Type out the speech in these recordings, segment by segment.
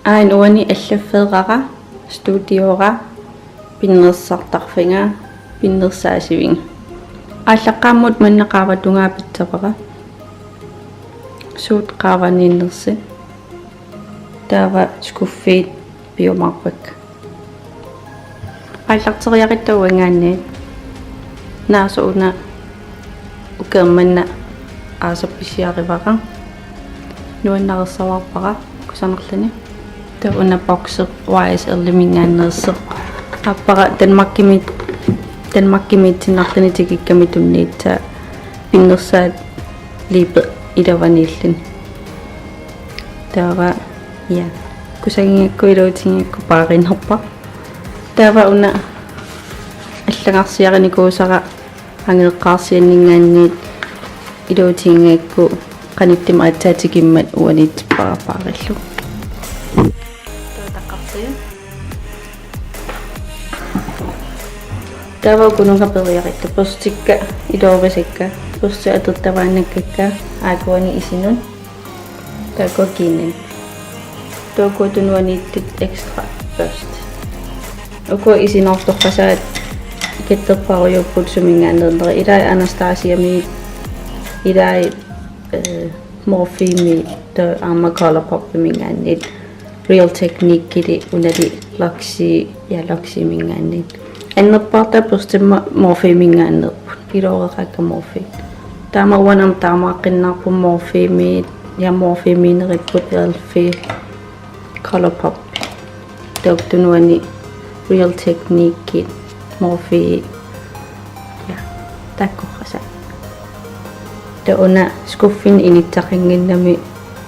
Ein uani allafeerara studiora pinnersartarfinga pinnersaasiving ааллаққааммут маннеқааватунгаапитсапара суут qaavaninnersi таава скуффиит биомарпак ааллартериақиттауангаанни наасууна укерманна аасапписиаривара нуаннарерсаварпара кусанерлани тауна боксер wise эллимингааннерсеқ аппара Danmarkimit tikikkamitунниитса пиннерсаат липе илаваниллин таава я кусагингакку илуутингакку пааринерпа таава уна аллагарсиариникуусара ангеэққарсианнингаанниит илуутингакку qaniktima atsaatikimmat uanittippara paarillu taaqarsiu taava kunungaperiaqittu postikka iluovisikka possi atertavaannakkakka aakuani isinun taakokinen tookutunuaniittut extra first oku isinortorpasaat ketterparujupput sumingaannernderi ilai Anastasiami ilai morfimi the color pop mingaanit real technique kidi unali laksi mingaanit ennerparta postimma morfimingaannerp iloraqakka morfi tama wanam tamaaqqinnarpu morfimi ja morfimiineripput elfi color pop doktunuani real technique kid morfi ja takkorasa tauna skuffin inittaqinginnami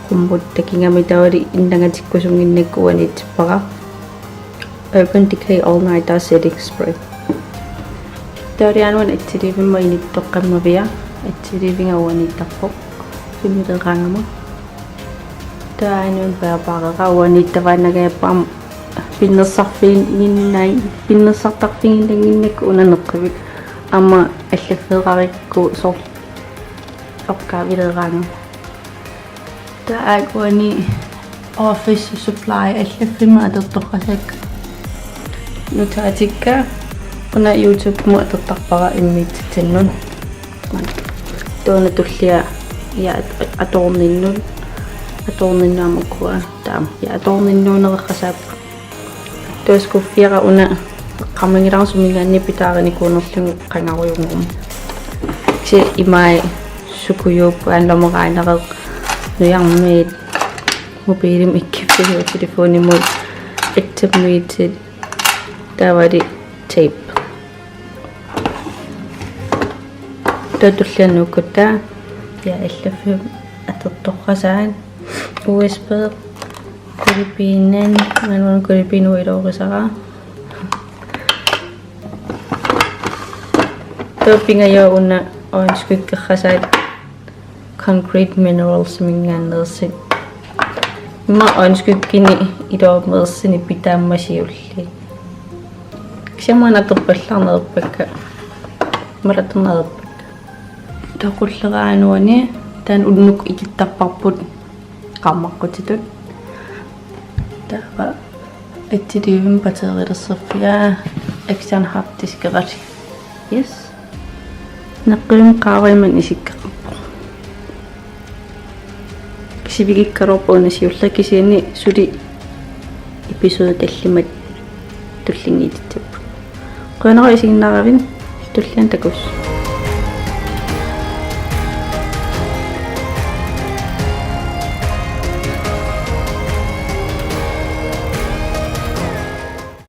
qumbuttakingami tawali innangatikkusunginnakkuanittippara Urban Decay All Nighter Setting Spray tawrianuan atsilivimma inittoqqammavia atsilivingauanittarpoq similerangama taanuan paapaqeqauanittavaannagaappaam pinnersartarfinginnakku unaneqqivik amma allafeeqarikku sort opgavilerang taakuani office supply allafima atertorqasak nutaatikka una YouTube mu atertarpara immiitsannun toona tullia ja atorninnuamakkua taam ja atorninnuunereqqasaap toskuffiara una qammangilaarsumillanni pitaarinikuunerlugu qangaruyungum si imai sukuyuuppu anlomeraanareq nujarmiit mobiilim ikkippiu telefonimut ittapmiitit taavali tape tatulliannuukkutaa ja allaffi atertorqasaan USB kulipiinan manuan kulipiinu iloorisara toppingayo una oranskukkerrasaat concrete minerals mingaannersit ma oranskukkini iloomersini pitaammasiulli ksamanaterpallarnerpakka malaternerpakka taqulleraanuani taan unnuk ikittarparput qammaqqutitut taava attilivim baterilerserfia extern hard diskerat yes naqim qaariman isikkerppu sivigikkaroorpuuna siullakisiani suli episode tallimat tullingiititappu qanara isinnaravin tullian takus